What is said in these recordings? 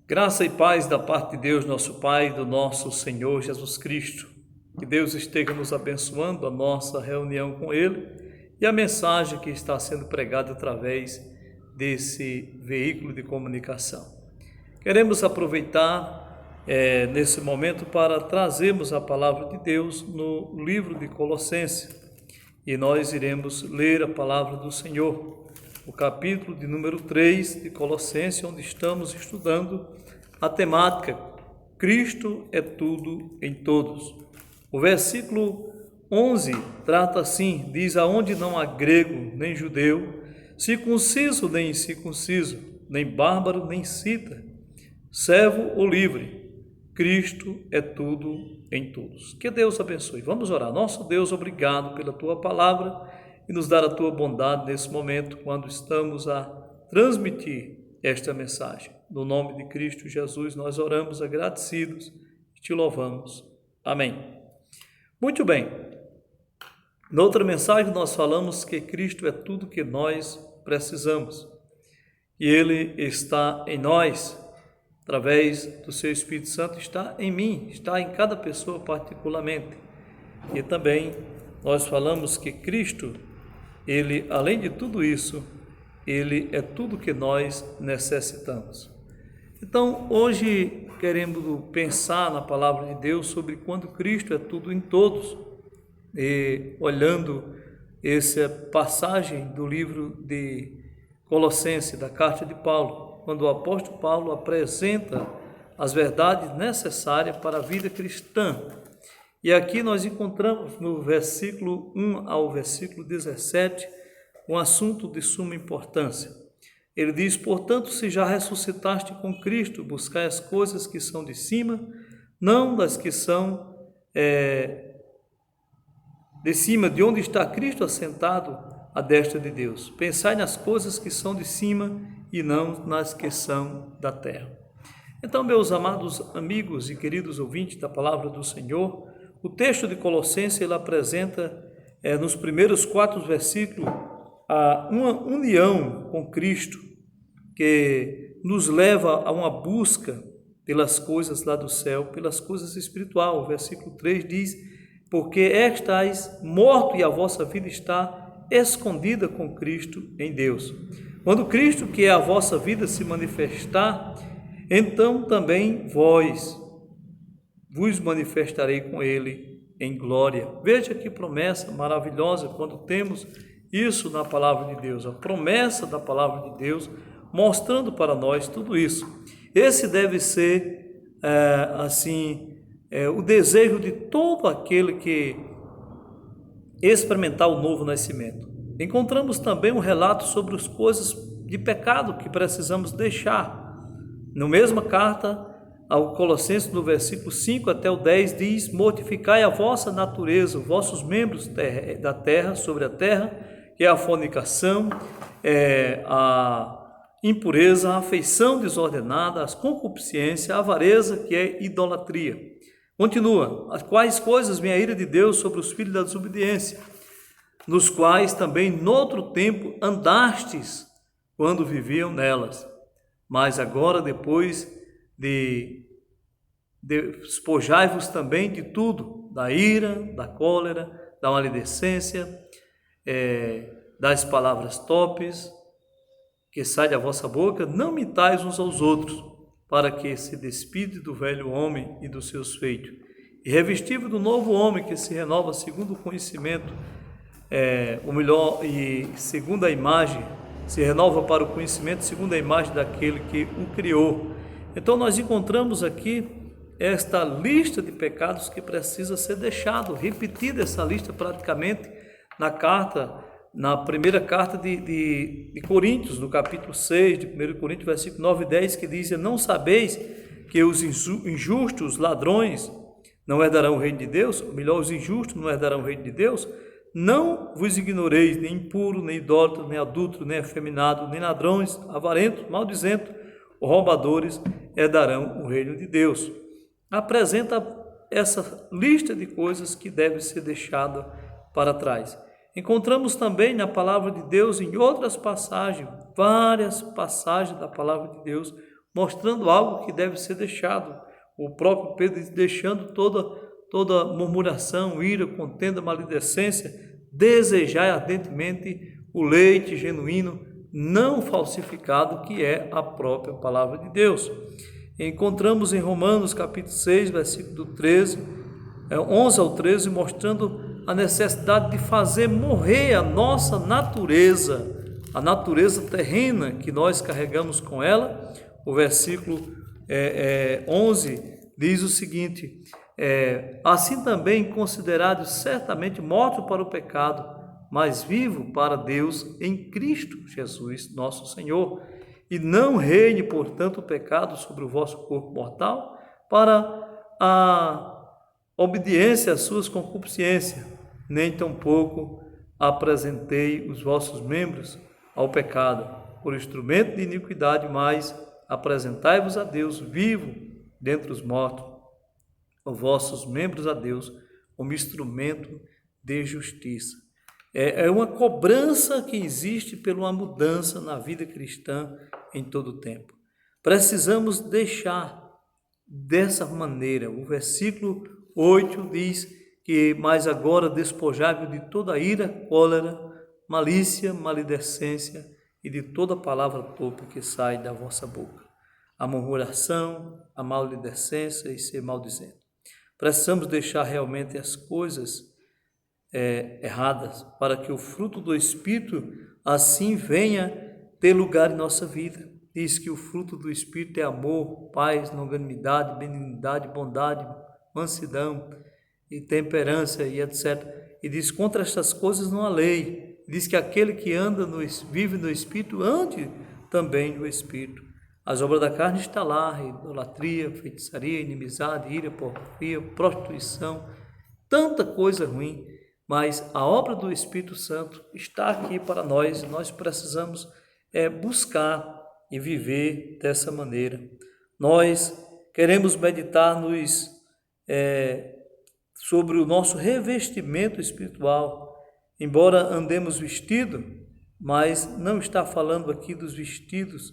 Graça e paz da parte de Deus, nosso Pai, do nosso Senhor Jesus Cristo. Que Deus esteja nos abençoando a nossa reunião com Ele e a mensagem que está sendo pregada através desse veículo de comunicação. Queremos aproveitar nesse momento para trazermos a palavra de Deus no livro de Colossenses e nós iremos ler a palavra do Senhor. O capítulo de número 3 de Colossenses, onde estamos estudando a temática Cristo é tudo em todos. O versículo 11 trata assim, diz: aonde não há grego nem judeu, circunciso nem incircunciso, nem bárbaro nem cita, servo ou livre, Cristo é tudo em todos. Que Deus abençoe. Vamos orar. Nosso Deus, obrigado pela Tua palavra e nos dar a Tua bondade nesse momento, quando estamos a transmitir esta mensagem. No nome de Cristo Jesus, nós oramos agradecidos e te louvamos. Amém. Muito bem. Na outra mensagem nós falamos que Cristo é tudo que nós precisamos. E Ele está em nós, através do Seu Espírito Santo, está em mim, está em cada pessoa particularmente. E também nós falamos que Cristo, Ele, além de tudo isso, Ele é tudo que nós necessitamos. Então, hoje queremos pensar na palavra de Deus sobre quando Cristo é tudo em todos. E olhando essa passagem do livro de Colossenses, da carta de Paulo, quando o apóstolo Paulo apresenta as verdades necessárias para a vida cristã. E aqui nós encontramos no versículo 1 ao versículo 17 um assunto de suma importância. Ele diz: portanto, se já ressuscitaste com Cristo, buscai as coisas que são de cima, não das que são de cima, de onde está Cristo assentado à destra de Deus. Pensai nas coisas que são de cima e não nas que são da terra. Então, meus amados amigos e queridos ouvintes da palavra do Senhor, o texto de Colossenses ele apresenta nos primeiros 4 versículos uma união com Cristo que nos leva a uma busca pelas coisas lá do céu, pelas coisas espirituais. O versículo 3 diz: porque estáis mortos e a vossa vida está escondida com Cristo em Deus. Quando Cristo, que é a vossa vida, se manifestar, então também vos manifestarei com Ele em glória. Veja que promessa maravilhosa quando temos isso na palavra de Deus, a promessa da palavra de Deus, mostrando para nós tudo isso. Esse deve ser, o desejo de todo aquele que experimentar o novo nascimento. Encontramos também um relato sobre as coisas de pecado que precisamos deixar. Na mesma carta ao Colossenses, no versículo 5 até o 10, diz: mortificai a vossa natureza, os vossos membros da terra, sobre a terra, que é a fornicação, a impureza, a afeição desordenada, as concupiscências, a avareza, que é idolatria. Continua: as quais coisas vem a ira de Deus sobre os filhos da desobediência, nos quais também noutro tempo andastes, quando viviam nelas. Mas agora, depois despojai-vos também de tudo, da ira, da cólera, da maledicência, das palavras torpes que saem da vossa boca. Não mintais uns aos outros, para que se despide do velho homem e dos seus feitos, e revestido do novo homem, que se renova segundo o conhecimento, e segundo a imagem, se renova para o conhecimento segundo a imagem daquele que o criou. Então nós encontramos aqui esta lista de pecados que precisa ser deixado, repetida essa lista praticamente na primeira carta de Coríntios, no capítulo 6 de 1 Coríntios, versículo 9 e 10, que diz: não sabeis que os injustos, ladrões, não herdarão o reino de Deus? Ou melhor, os injustos não herdarão o reino de Deus? Não vos ignoreis, nem impuro, nem idólatra, nem adúltero, nem afeminado, nem ladrões, avarentos, maldizentos, ou roubadores herdarão o reino de Deus. Apresenta essa lista de coisas que devem ser deixadas para trás. Encontramos também na palavra de Deus, em outras passagens, várias passagens da palavra de Deus, mostrando algo que deve ser deixado. O próprio Pedro diz, deixando toda murmuração, ira, contenda, maledicência, desejai ardentemente o leite genuíno, não falsificado, que é a própria palavra de Deus. Encontramos em Romanos capítulo 6, versículo 11 ao 13, mostrando a necessidade de fazer morrer a nossa natureza, a natureza terrena que nós carregamos com ela. O versículo 11 diz o seguinte, assim também considerados certamente mortos para o pecado, mas vivo para Deus em Cristo Jesus, nosso Senhor. E não reine, portanto, o pecado sobre o vosso corpo mortal, para a obediência às suas concupiscências, nem tampouco apresentei os vossos membros ao pecado, por instrumento de iniquidade, mas apresentai-vos a Deus vivo dentre os mortos, os vossos membros a Deus como instrumento de justiça. É uma cobrança que existe por uma mudança na vida cristã em todo o tempo. Precisamos deixar dessa maneira. O versículo 8 diz que, mas agora despojai-vos de toda ira, cólera, malícia, maledicência e de toda palavra torpe que sai da vossa boca. A murmuração, a maledicência e ser maldizendo. Precisamos deixar realmente as coisas erradas, para que o fruto do Espírito assim venha ter lugar em nossa vida. Diz que o fruto do Espírito é amor, paz, longanimidade, benignidade, bondade, mansidão e temperança e etc. E diz, contra estas coisas não há lei. Diz que aquele que vive no Espírito, ande também no Espírito. As obras da carne estão lá, idolatria, feitiçaria, inimizade, ira, porfia, prostituição, tanta coisa ruim. Mas a obra do Espírito Santo está aqui para nós, nós precisamos buscar e viver dessa maneira. Nós queremos meditar sobre o nosso revestimento espiritual, embora andemos vestidos, mas não está falando aqui dos vestidos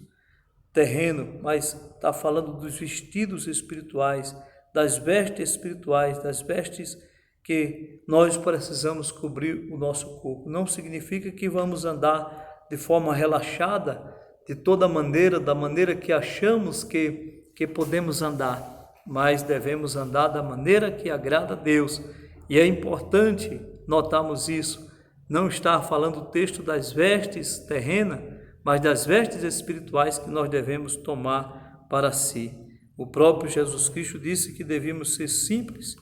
terrenos, mas está falando dos vestidos espirituais, das vestes espirituais, das vestes que nós precisamos cobrir o nosso corpo. Não significa que vamos andar de forma relaxada, de toda maneira, da maneira que achamos que podemos andar, mas devemos andar da maneira que agrada a Deus. E é importante notarmos isso. Não está falando o texto das vestes terrenas, mas das vestes espirituais que nós devemos tomar para si. O próprio Jesus Cristo disse que devíamos ser simples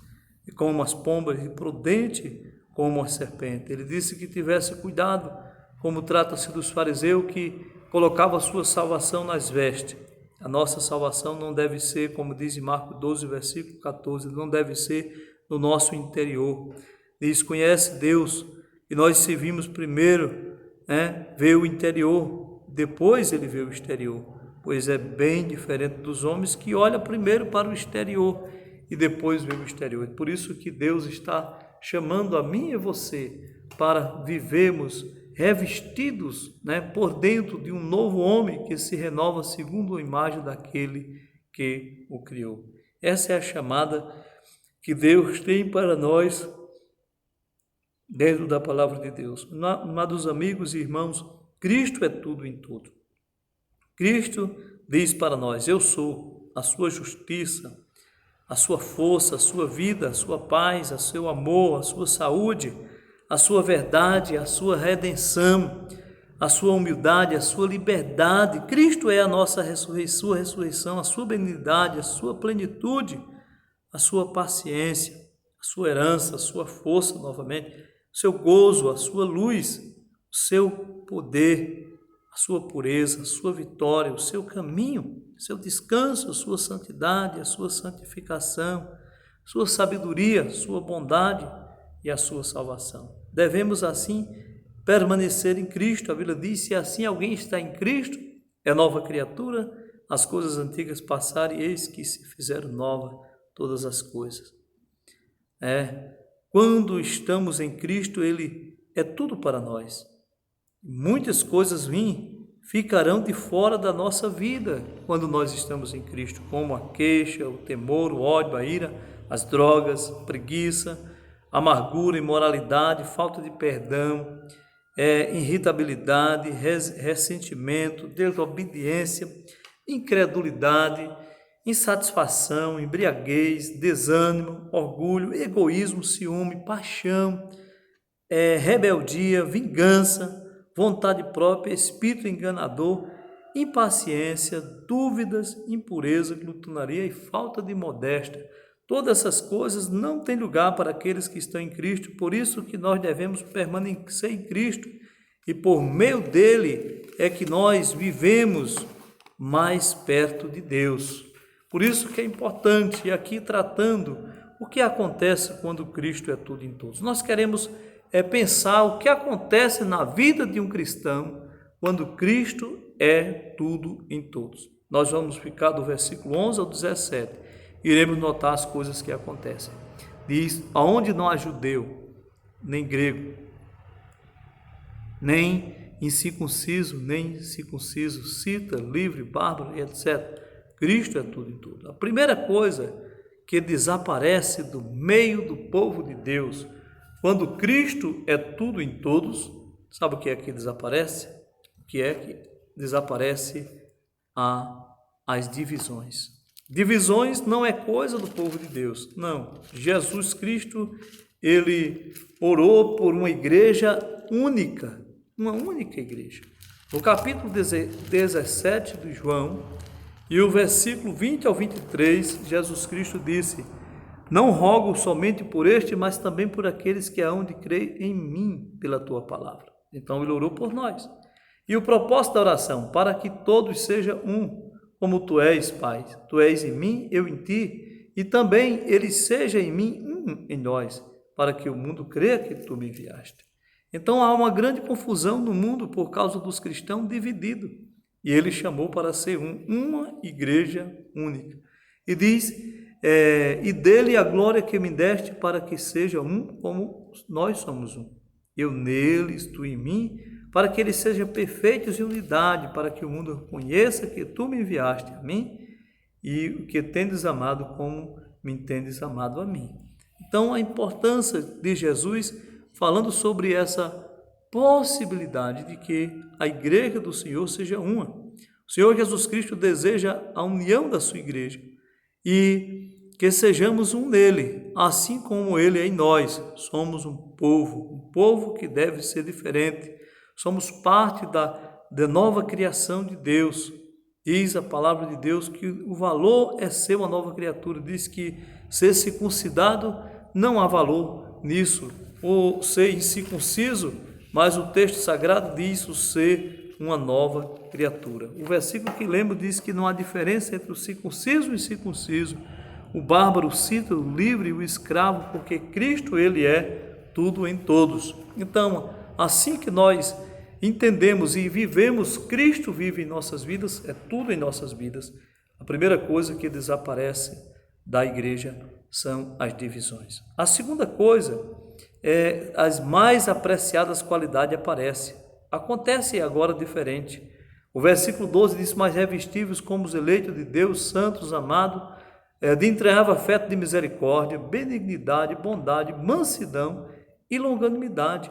como as pombas e prudente como a serpente. Ele disse que tivesse cuidado, como trata-se dos fariseus que colocavam a sua salvação nas vestes. A nossa salvação não deve ser, como diz em Marcos 12, versículo 14, não deve ser no nosso interior. Diz, conhece Deus, e nós servimos primeiro, vê o interior, depois ele vê o exterior, pois é bem diferente dos homens que olham primeiro para o exterior e depois vê o exterior. É por isso que Deus está chamando a mim e você para vivermos revestidos por dentro de um novo homem que se renova segundo a imagem daquele que o criou. Essa é a chamada que Deus tem para nós dentro da palavra de Deus. Amados amigos e irmãos, Cristo é tudo em tudo. Cristo diz para nós, eu sou a sua justiça, a sua força, a sua vida, a sua paz, o seu amor, a sua saúde, a sua verdade, a sua redenção, a sua humildade, a sua liberdade. Cristo é a nossa ressurreição, a sua benignidade, a sua plenitude, a sua paciência, a sua herança, a sua força novamente, o seu gozo, a sua luz, o seu poder, a sua pureza, a sua vitória, o seu caminho, o seu descanso, a sua santidade, a sua santificação, a sua sabedoria, a sua bondade e a sua salvação. Devemos assim permanecer em Cristo. A Bíblia diz, se assim alguém está em Cristo, é nova criatura, as coisas antigas passaram e eis que se fizeram nova todas as coisas. Quando estamos em Cristo, Ele é tudo para nós. Muitas coisas ficarão de fora da nossa vida quando nós estamos em Cristo, como a queixa, o temor, o ódio, a ira, as drogas, preguiça, amargura, imoralidade, falta de perdão, irritabilidade, ressentimento, desobediência, incredulidade, insatisfação, embriaguez, desânimo, orgulho, egoísmo, ciúme, paixão, rebeldia, vingança, vontade própria, espírito enganador, impaciência, dúvidas, impureza, glutonaria e falta de modéstia. Todas essas coisas não têm lugar para aqueles que estão em Cristo, por isso que nós devemos permanecer em Cristo e por meio dele é que nós vivemos mais perto de Deus. Por isso que é importante, e aqui tratando o que acontece quando Cristo é tudo em todos. Nós queremos pensar o que acontece na vida de um cristão quando Cristo é tudo em todos. Nós vamos ficar do versículo 11 ao 17. Iremos notar as coisas que acontecem. Diz, aonde não há judeu, nem grego, nem incircunciso, nem circunciso, cita, livre, bárbaro, etc. Cristo é tudo em tudo. A primeira coisa que desaparece do meio do povo de Deus, quando Cristo é tudo em todos, sabe o que é que desaparece? O que é que desaparece? As divisões. Divisões não é coisa do povo de Deus, não. Jesus Cristo, ele orou por uma igreja única, uma única igreja. No capítulo 17 de João, e o versículo 20 ao 23, Jesus Cristo disse, não rogo somente por este, mas também por aqueles que hão de crer em mim pela tua palavra. Então ele orou por nós. E o propósito da oração, para que todos sejam um, como tu és, Pai, tu és em mim, eu em ti, e também ele seja em mim, um em nós, para que o mundo creia que tu me enviaste. Então há uma grande confusão no mundo por causa dos cristãos divididos, e ele chamou para ser uma igreja única. E diz, e dele a glória que me deste, para que seja um como nós somos um. Eu neles, tu em mim, para que eles sejam perfeitos em unidade, para que o mundo conheça que tu me enviaste a mim e o que tendes amado como me tendes amado a mim. Então, a importância de Jesus falando sobre essa possibilidade de que a igreja do Senhor seja uma. O Senhor Jesus Cristo deseja a união da sua igreja e que sejamos um nele, assim como ele é em nós. Somos um povo que deve ser diferente. Somos parte da nova criação de Deus. Diz a palavra de Deus que o valor é ser uma nova criatura. Diz que ser circuncidado não há valor nisso, ou ser incircunciso, mas o texto sagrado diz o ser uma nova criatura. O versículo que lembro diz que não há diferença entre o circunciso e o incircunciso, o bárbaro, o cítaro, o livre e o escravo, porque Cristo, ele é tudo em todos. Então, assim que nós entendemos e vivemos, Cristo vive em nossas vidas, é tudo em nossas vidas. A primeira coisa que desaparece da igreja são as divisões. A segunda coisa é as mais apreciadas qualidades aparecem. Acontece agora diferente. O versículo 12 diz, mas revestíveis como os eleitos de Deus, santos, amados, de entrañável afeto de misericórdia, benignidade, bondade, mansidão e longanimidade.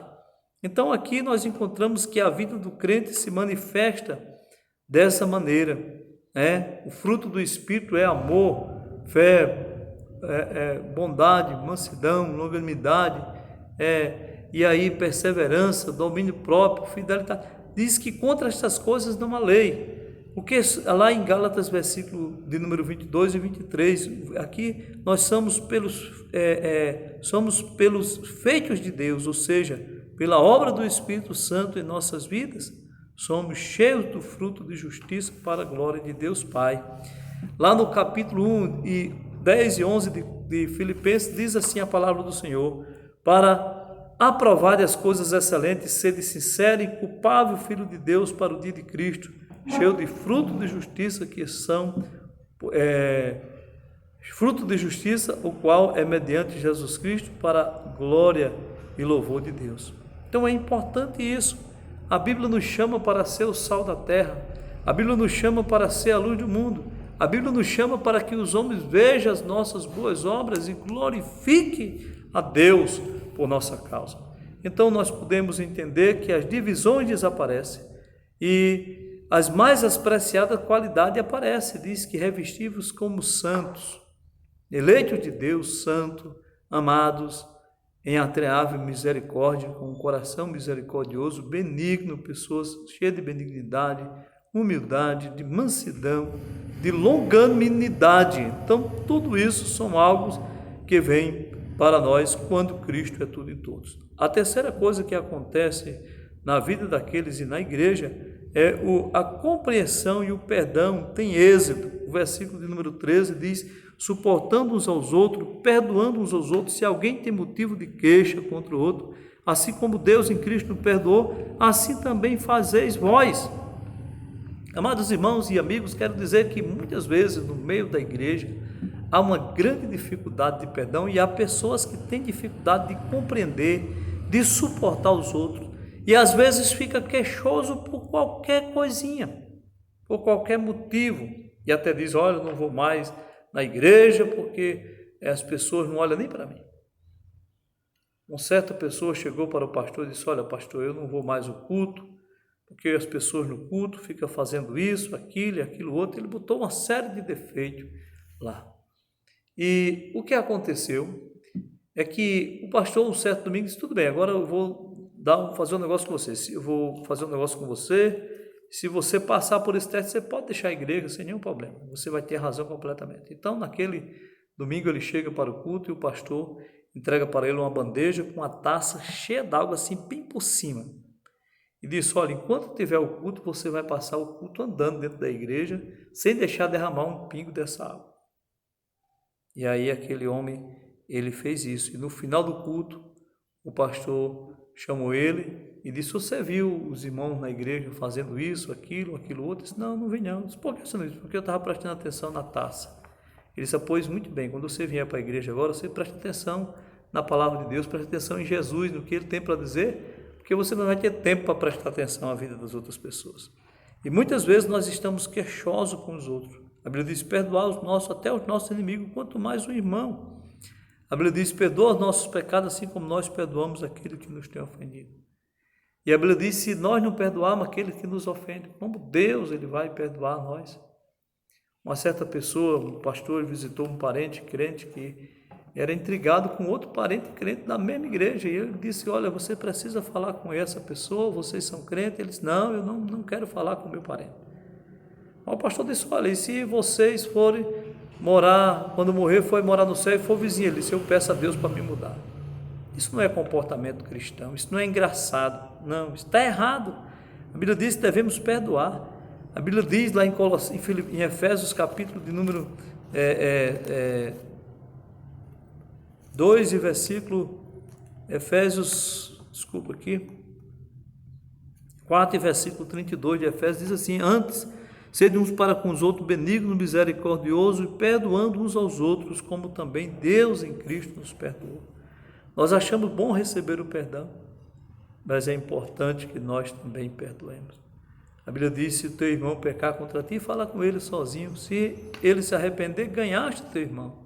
Então aqui nós encontramos que a vida do crente se manifesta dessa maneira, O fruto do Espírito é amor, fé, bondade, mansidão, longanimidade, e aí perseverança, domínio próprio, fidelidade. Diz que contra estas coisas não há lei. Porque lá em Gálatas, versículo de número 22 e 23, aqui nós somos pelos feitos de Deus, ou seja, pela obra do Espírito Santo em nossas vidas, somos cheios do fruto de justiça para a glória de Deus Pai. Lá no capítulo 1, e 10 e 11 de Filipenses, diz assim a palavra do Senhor, para aprovar as coisas excelentes, sede sincero e culpável filho de Deus para o dia de Cristo, cheio de fruto de justiça, que são fruto de justiça, o qual é mediante Jesus Cristo para a glória e louvor de Deus. Então é importante isso, A Bíblia nos chama para ser o sal da terra. A Bíblia nos chama para ser a luz do mundo. A Bíblia nos chama para que os homens vejam as nossas boas obras e glorifiquem a Deus por nossa causa. Então nós podemos entender que as divisões desaparecem e as mais apreciadas qualidades aparecem. Diz que revestivos como santos, eleitos de Deus, santo, amados, em admirável misericórdia, com um coração misericordioso, benigno, pessoas cheias de benignidade, humildade, de mansidão, de longanimidade. Então, tudo isso são algo que vem para nós quando Cristo é tudo em todos. A terceira coisa que acontece na vida daqueles e na igreja é a compreensão e o perdão tem êxito. O versículo de número 13 diz: suportando uns aos outros, perdoando uns aos outros, se alguém tem motivo de queixa contra o outro, assim como Deus em Cristo nos perdoou, assim também fazeis vós. Amados irmãos e amigos, quero dizer que muitas vezes no meio da igreja há uma grande dificuldade de perdão e há pessoas que têm dificuldade de compreender, de suportar os outros e às vezes fica queixoso por qualquer coisinha, por qualquer motivo e até diz: olha, eu não vou mais na igreja porque as pessoas não olham nem para mim. Uma certa pessoa chegou para o pastor e disse: olha, pastor, eu não vou mais ao culto porque as pessoas no culto ficam fazendo isso, aquilo e aquilo outro. Ele botou uma série de defeitos lá. E o que aconteceu é que o pastor, um certo domingo, disse: tudo bem, agora eu vou fazer um negócio com você. Eu vou fazer um negócio com você. Se você passar por esse teste, você pode deixar a igreja sem nenhum problema. Você vai ter razão completamente. Então, naquele domingo, ele chega para o culto e o pastor entrega para ele uma bandeja com uma taça cheia d'água, assim, bem por cima. E disse: olha, enquanto tiver o culto, você vai passar o culto andando dentro da igreja, sem deixar derramar um pingo dessa água. E aí aquele homem, ele fez isso. E no final do culto, o pastor chamou ele e disse: você viu os irmãos na igreja fazendo isso, aquilo outro? Ele disse: não vi não. Eu disse: por que você não disse? Porque eu estava prestando atenção na taça. Ele disse: pois muito bem, quando você vier para a igreja agora, você presta atenção na palavra de Deus, presta atenção em Jesus, no que ele tem para dizer, porque você não vai ter tempo para prestar atenção à vida das outras pessoas. E muitas vezes nós estamos queixosos com os outros. A Bíblia diz: perdoar até os nossos inimigos, quanto mais o irmão. A Bíblia diz: perdoa os nossos pecados, assim como nós perdoamos aquele que nos tem ofendido. E a Bíblia diz: se nós não perdoarmos aquele que nos ofende, como Deus ele vai perdoar nós? Uma certa pessoa, um pastor, visitou um parente crente que era intrigado com outro parente crente da mesma igreja, e ele disse: olha, você precisa falar com essa pessoa, vocês são crentes? Ele disse: não, eu não quero falar com o meu parente. O pastor disse: olha, e se vocês forem morar, quando morrer, for morar no céu e for vizinho? Ele disse: eu peço a Deus para me mudar. Isso não é comportamento cristão, isso não é engraçado, não, isso está errado. A Bíblia diz que devemos perdoar. A Bíblia diz lá em Efésios, capítulo de número 2 e versículo, Efésios, 4 e versículo 32 de Efésios, diz assim: antes, sede uns para com os outros benignos, misericordiosos, e perdoando uns aos outros, como também Deus em Cristo nos perdoou. Nós achamos bom receber o perdão, mas é importante que nós também perdoemos. A Bíblia diz: se o teu irmão pecar contra ti, fala com ele sozinho. Se ele se arrepender, ganhaste teu irmão.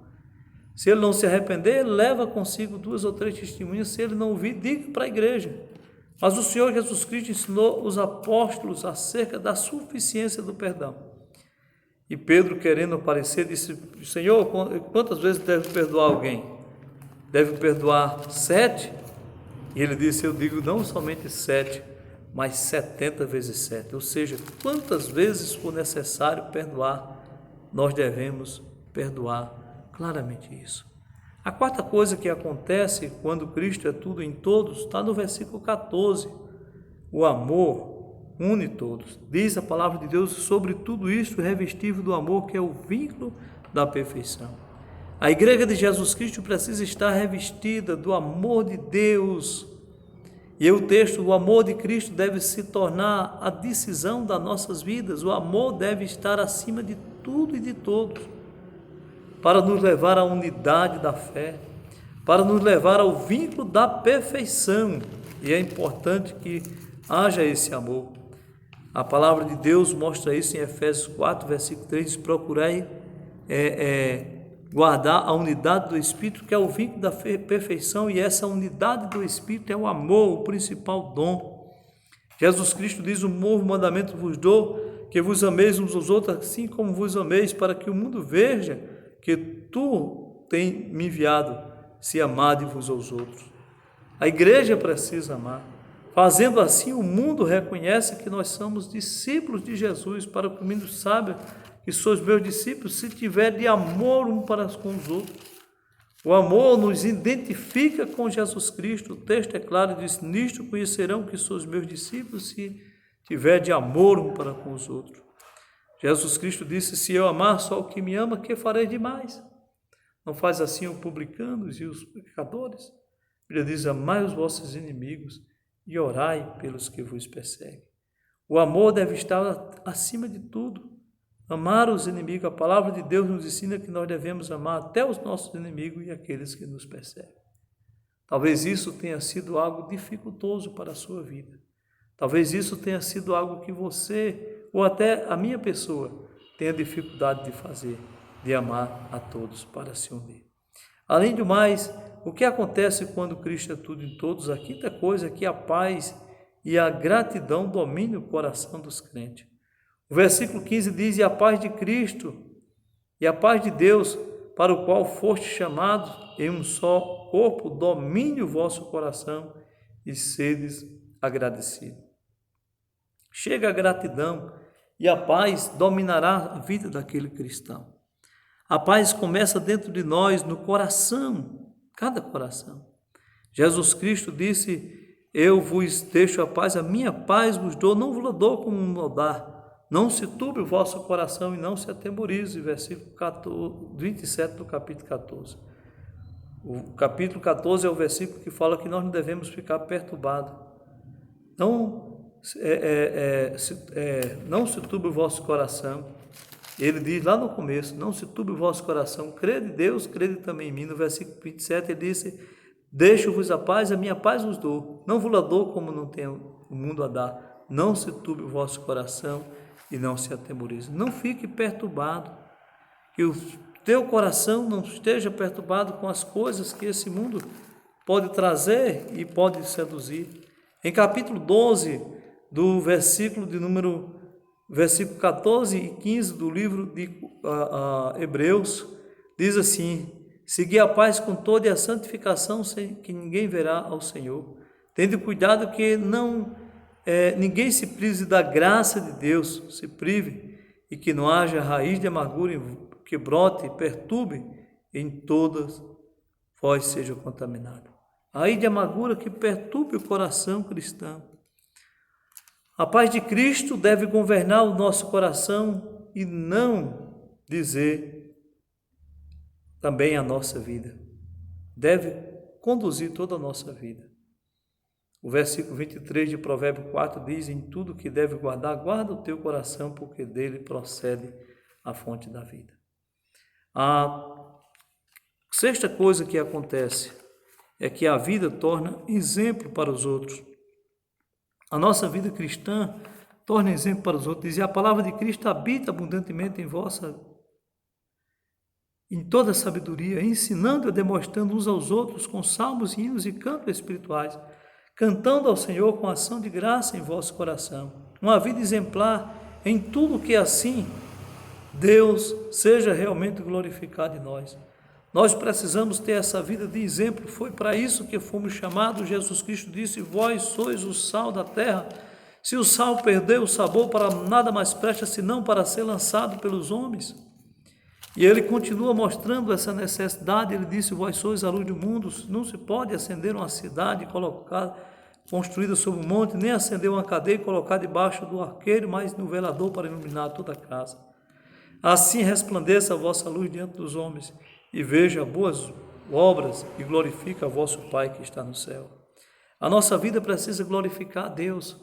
Se ele não se arrepender, leva consigo 2 ou 3 testemunhas. Se ele não ouvir, diga para a igreja. Mas o Senhor Jesus Cristo ensinou os apóstolos acerca da suficiência do perdão. E Pedro, querendo aparecer, disse: Senhor, quantas vezes deve perdoar alguém? Deve perdoar 7? E ele disse: eu digo não somente 7, mas 70 vezes 7. Ou seja, quantas vezes for necessário perdoar, nós devemos perdoar. Claramente isso. A quarta coisa que acontece quando Cristo é tudo em todos está no versículo 14. O amor une todos. Diz a palavra de Deus: sobre tudo isto revestível do amor, que é o vínculo da perfeição. A igreja de Jesus Cristo precisa estar revestida do amor de Deus. E o texto: o amor de Cristo deve se tornar a decisão das nossas vidas. O amor deve estar acima de tudo e de todos, para nos levar à unidade da fé, para nos levar ao vínculo da perfeição. E é importante que haja esse amor. A palavra de Deus mostra isso em Efésios 4, versículo 3, diz: procurai guardar a unidade do Espírito, que é o vínculo da perfeição, e essa unidade do Espírito é o amor, o principal dom. Jesus Cristo diz: um novo mandamento vos dou, que vos ameis uns aos outros, assim como vos ameis, para que o mundo veja que tu tens me enviado, se amade-vos aos outros. A igreja precisa amar. Fazendo assim, o mundo reconhece que nós somos discípulos de Jesus, para que o mundo saiba que sois meus discípulos, se tiver de amor um para com os outros. O amor nos identifica com Jesus Cristo. O texto é claro e diz: nisto conhecerão que sois meus discípulos, se tiver de amor um para com os outros. Jesus Cristo disse: se eu amar só o que me ama, que farei demais? Não faz assim os publicanos e os pecadores? Ele diz: amai os vossos inimigos e orai pelos que vos perseguem. O amor deve estar acima de tudo. Amar os inimigos. A palavra de Deus nos ensina que nós devemos amar até os nossos inimigos e aqueles que nos perseguem. Talvez isso tenha sido algo dificultoso para a sua vida. Talvez isso tenha sido algo que você, ou até a minha pessoa, tenha dificuldade de fazer, de amar a todos para se unir. Além do mais, o que acontece quando Cristo é tudo em todos? A quinta coisa é que a paz e a gratidão dominem o coração dos crentes. O versículo 15 diz: e a paz de Cristo e a paz de Deus, para o qual foste chamados em um só corpo, domine o vosso coração e sedes agradecidos. Chega a gratidão e a paz dominará a vida daquele cristão. A paz começa dentro de nós, no coração, cada coração. Jesus Cristo disse: eu vos deixo a paz, a minha paz vos dou, não vos dou como um dá. Não se turbe o vosso coração e não se atemorize, versículo 27 do capítulo 14. O capítulo 14 é o versículo que fala que nós não devemos ficar perturbados. Não se turbe o vosso coração. Ele diz lá no começo: não se turbe o vosso coração, crede em Deus, crede também em mim. No versículo 27 ele disse: deixo-vos a paz, a minha paz vos dou. Não vos la dou como não tem o mundo a dar. Não se turbe o vosso coração e não se atemorize. Não fique perturbado, que o teu coração não esteja perturbado com as coisas que esse mundo pode trazer e pode seduzir. Em capítulo 12, do versículo 14 e 15 do livro de Hebreus, diz assim: segui a paz com toda e a santificação, sem que ninguém verá ao Senhor. Tende cuidado que ninguém se prive da graça de Deus, se prive, e que não haja raiz de amargura que brote e perturbe em todas vós seja contaminado. A raiz de amargura que perturbe o coração cristão. A paz de Cristo deve governar o nosso coração e não dizer também a nossa vida. Deve conduzir toda a nossa vida. O versículo 23 de Provérbio 4 diz: em tudo que deve guardar, guarda o teu coração, porque dele procede a fonte da vida. A sexta coisa que acontece é que a vida torna exemplo para os outros. A nossa vida cristã torna exemplo para os outros. E a palavra de Cristo habita abundantemente em toda a sabedoria, ensinando e demonstrando uns aos outros com salmos, hinos e cantos espirituais, cantando ao Senhor com ação de graça em vosso coração. Uma vida exemplar em tudo que assim Deus seja realmente glorificado em nós. Nós precisamos ter essa vida de exemplo. Foi para isso que fomos chamados. Jesus Cristo disse: vós sois o sal da terra. Se o sal perder o sabor, para nada mais presta senão para ser lançado pelos homens. E ele continua mostrando essa necessidade. Ele disse: vós sois a luz do mundo. Não se pode acender uma cidade construída sobre um monte, nem acender uma cadeia e colocar debaixo do arqueiro, mas no velador para iluminar toda a casa. Assim resplandeça a vossa luz diante dos homens, e veja boas obras e glorifica a vosso Pai que está no céu. A nossa vida precisa glorificar a Deus.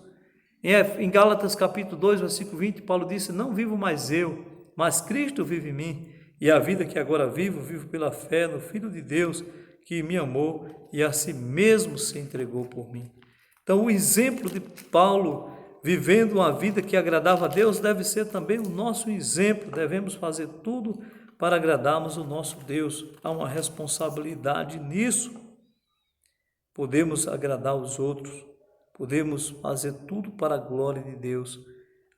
Em Gálatas capítulo 2, versículo 20, Paulo disse: não vivo mais eu, mas Cristo vive em mim, e a vida que agora vivo, vivo pela fé no Filho de Deus, que me amou e a si mesmo se entregou por mim. Então, o exemplo de Paulo vivendo uma vida que agradava a Deus deve ser também o nosso exemplo. Devemos fazer tudo para agradarmos o nosso Deus. Há uma responsabilidade nisso. Podemos agradar os outros, podemos fazer tudo para a glória de Deus.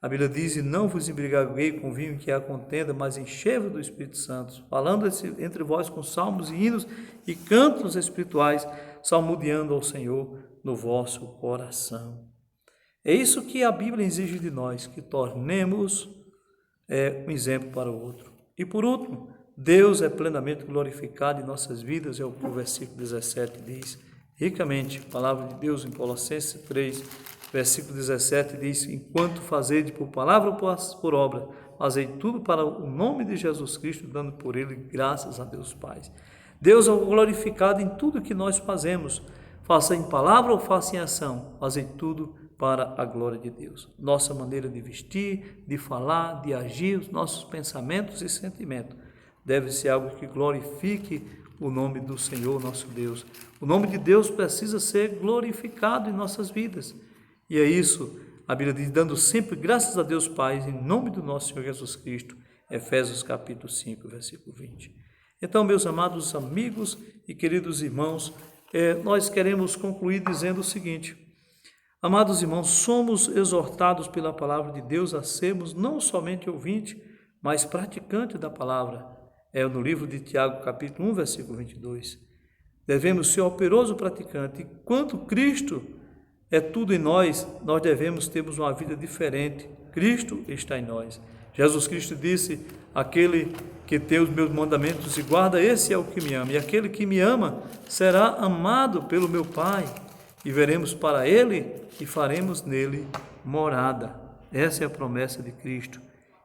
A Bíblia diz: e não vos embriaguei com vinho em que há contenda, mas enchei-vos do Espírito Santo, falando entre vós com salmos e hinos e cantos espirituais, salmodiando ao Senhor no vosso coração. É isso que a Bíblia exige de nós, que tornemos um exemplo para o outro. E por último, Deus é plenamente glorificado em nossas vidas, é o que o versículo 17 diz ricamente. A palavra de Deus em Colossenses 3, versículo 17 diz: enquanto fazede por palavra ou por obra, fazei tudo para o nome de Jesus Cristo, dando por ele graças a Deus Pai. Deus é glorificado em tudo que nós fazemos, faça em palavra ou faça em ação, fazei tudo para a glória de Deus. Nossa maneira de vestir, de falar, de agir, os nossos pensamentos e sentimentos deve ser algo que glorifique o nome do Senhor nosso Deus. O nome de Deus precisa ser glorificado em nossas vidas. E é isso, a Bíblia diz, dando sempre graças a Deus Pai, em nome do nosso Senhor Jesus Cristo. Efésios capítulo 5, versículo 20. Então, meus amados amigos e queridos irmãos, nós queremos concluir dizendo o seguinte: amados irmãos, somos exortados pela palavra de Deus a sermos não somente ouvinte, mas praticante da palavra. No livro de Tiago, capítulo 1, versículo 22. Devemos ser operoso praticante. E quando Cristo é tudo em nós, nós devemos termos uma vida diferente. Cristo está em nós. Jesus Cristo disse: aquele que tem os meus mandamentos e guarda, esse é o que me ama. E aquele que me ama será amado pelo meu Pai. E veremos para ele e faremos nele morada. Essa é a promessa de Cristo.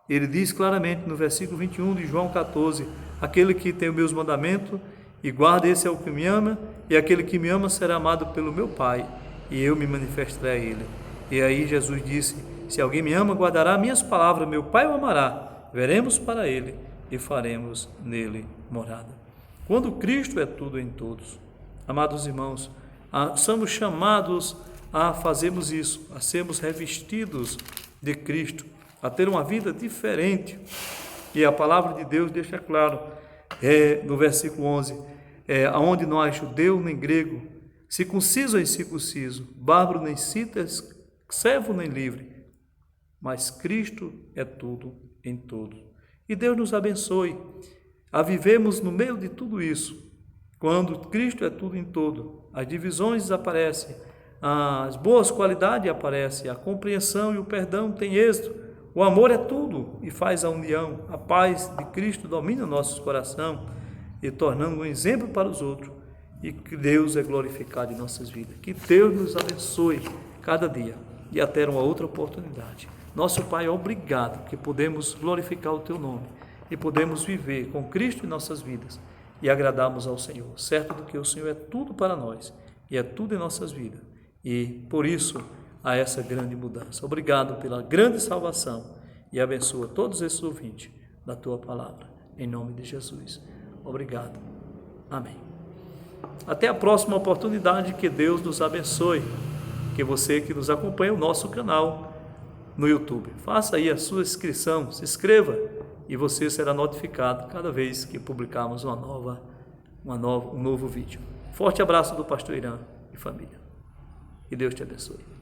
Ele diz claramente no versículo 21 de João 14: aquele que tem os meus mandamentos e guarda, esse é o que me ama, e aquele que me ama será amado pelo meu Pai, e eu me manifestarei a ele. E aí Jesus disse: se alguém me ama, guardará minhas palavras, meu Pai o amará, veremos para ele e faremos nele morada. Quando Cristo é tudo em todos, amados irmãos, somos chamados a fazermos isso, a sermos revestidos de Cristo, a ter uma vida diferente. E a palavra de Deus deixa claro, no versículo 11, aonde não há judeu nem grego, circunciso ou incircunciso, bárbaro nem cita, servo nem livre, mas Cristo é tudo em todos. E Deus nos abençoe a vivermos no meio de tudo isso. Quando Cristo é tudo em todo, as divisões desaparecem, as boas qualidades aparecem, a compreensão e o perdão têm êxito. O amor é tudo e faz a união. A paz de Cristo domina nossos corações e tornando um exemplo para os outros. E que Deus é glorificado em nossas vidas. Que Deus nos abençoe cada dia e até uma outra oportunidade. Nosso Pai, obrigado que podemos glorificar o Teu nome e podemos viver com Cristo em nossas vidas e agradarmos ao Senhor, certo do que o Senhor é tudo para nós e é tudo em nossas vidas. E por isso, a essa grande mudança. Obrigado pela grande salvação e abençoa todos esses ouvintes da Tua palavra. Em nome de Jesus. Obrigado. Amém. Até a próxima oportunidade. Que Deus nos abençoe. Que você que nos acompanha o nosso canal no YouTube, faça aí a sua inscrição, se inscreva e você será notificado cada vez que publicarmos um novo vídeo. Forte abraço do pastor Irã e família. Que Deus te abençoe.